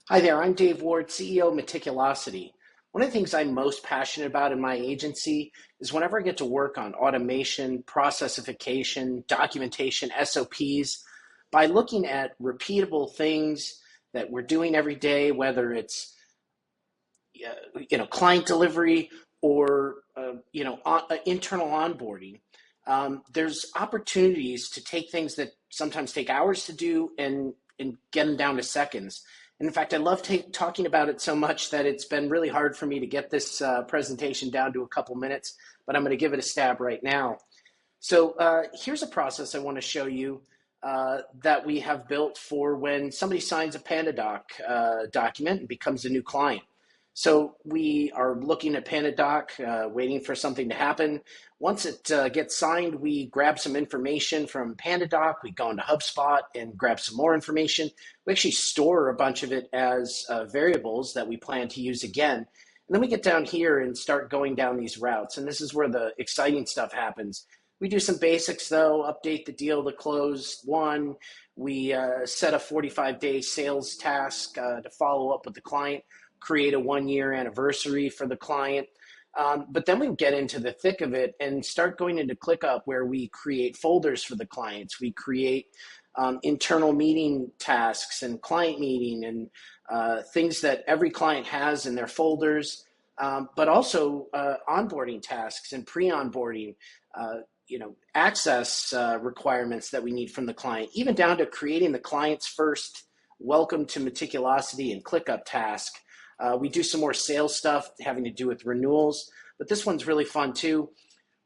Hi there, I'm Dave Ward, CEO of Meticulosity. One of the things I'm most passionate about in my agency is whenever I get to work on automation, processification, documentation, SOPs, by looking at repeatable things that we're doing every day, whether it's client delivery or internal onboarding. There's opportunities to take things that sometimes take hours to do and get them down to seconds. And in fact, I love talking about it so much that it's been really hard for me to get this presentation down to a couple minutes, but I'm going to give it a stab right now. So here's a process I want to show you that we have built for when somebody signs a PandaDoc document and becomes a new client. So we are looking at PandaDoc, waiting for something to happen. Once it gets signed, we grab some information from PandaDoc. We go into HubSpot and grab some more information. We actually store a bunch of it as variables that we plan to use again. And then we get down here and start going down these routes. And this is where the exciting stuff happens. We do some basics though, update the deal to close one. We set a 45-day sales task to follow up with the client, create a 1-year anniversary for the client. But then we get into the thick of it and start going into ClickUp where we create folders for the clients. We create internal meeting tasks and client meeting and things that every client has in their folders, but also onboarding tasks and pre-onboarding, access requirements that we need from the client, even down to creating the client's first welcome to Meticulosity and ClickUp task. We do some more sales stuff having to do with renewals, but this one's really fun too.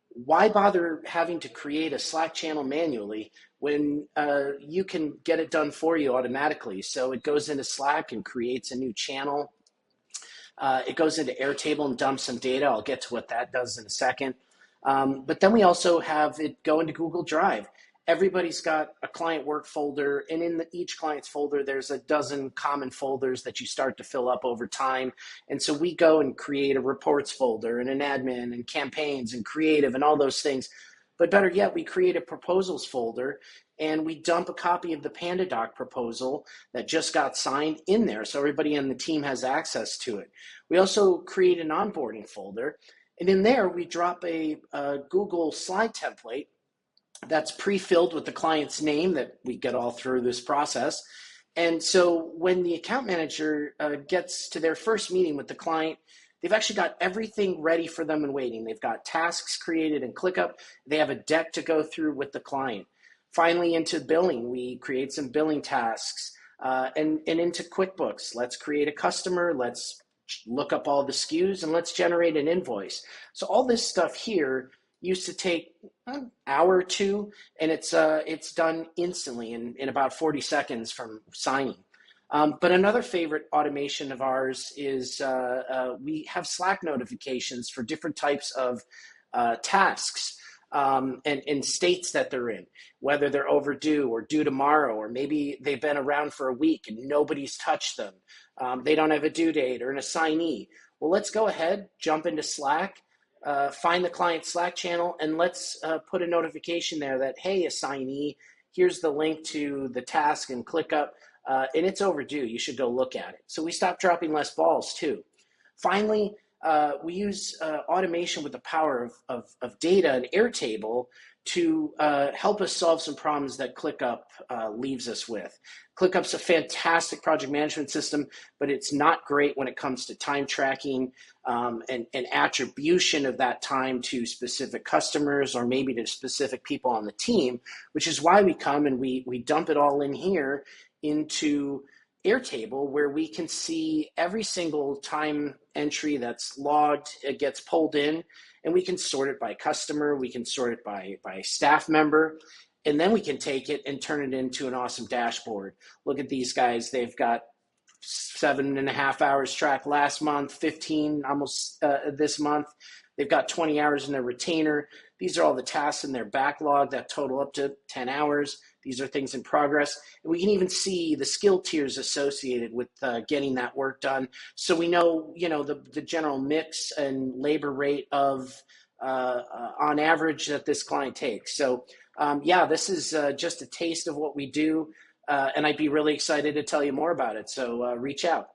Why bother having to create a Slack channel manually when you can get it done for you automatically? So it goes into Slack and creates a new channel. It goes into Airtable and dumps some data. I'll get to what that does in a second. But then we also have it go into Google Drive. Everybody's got a client work folder, and in each client's folder, there's a dozen common folders that you start to fill up over time. And so we go and create a reports folder and an admin and campaigns and creative and all those things. But better yet, we create a proposals folder and we dump a copy of the PandaDoc proposal that just got signed in there so everybody on the team has access to it. We also create an onboarding folder, and in there we drop a Google slide template that's pre-filled with the client's name that we get all through this process. And so when the account manager gets to their first meeting with the client, they've actually got everything ready for them and waiting. They've got tasks created in ClickUp. They have a deck to go through with the client. Finally, into billing, we create some billing tasks and into QuickBooks. Let's create a customer. Let's look up all the SKUs and let's generate an invoice. So all this stuff here used to take an hour or two, and it's done instantly in about 40 seconds from signing. But another favorite automation of ours is we have Slack notifications for different types of tasks and states that they're in, whether they're overdue or due tomorrow, or maybe they've been around for a week and nobody's touched them. They don't have a due date or an assignee. Well, let's go ahead, jump into Slack, find the client Slack channel, and let's put a notification there that, hey, assignee, here's the link to the task and ClickUp, and it's overdue. You should go look at it. So we stop dropping less balls too. Finally, we use automation with the power of data and Airtable to help us solve some problems that ClickUp leaves us with. ClickUp's a fantastic project management system, but it's not great when it comes to time tracking and attribution of that time to specific customers or maybe to specific people on the team, which is why we come and we dump it all in here into Airtable, where we can see every single time entry that's logged. It gets pulled in, and we can sort it by customer, we can sort it by staff member, and then we can take it and turn it into an awesome dashboard. Look at these guys. They've got 7.5 hours tracked last month, 15 almost this month. They've got 20 hours in their retainer. These are all the tasks in their backlog that total up to 10 hours. These are things in progress. And we can even see the skill tiers associated with getting that work done. So we know, the general mix and labor rate of on average that this client takes. So yeah, this is just a taste of what we do. and I'd be really excited to tell you more about it. So reach out.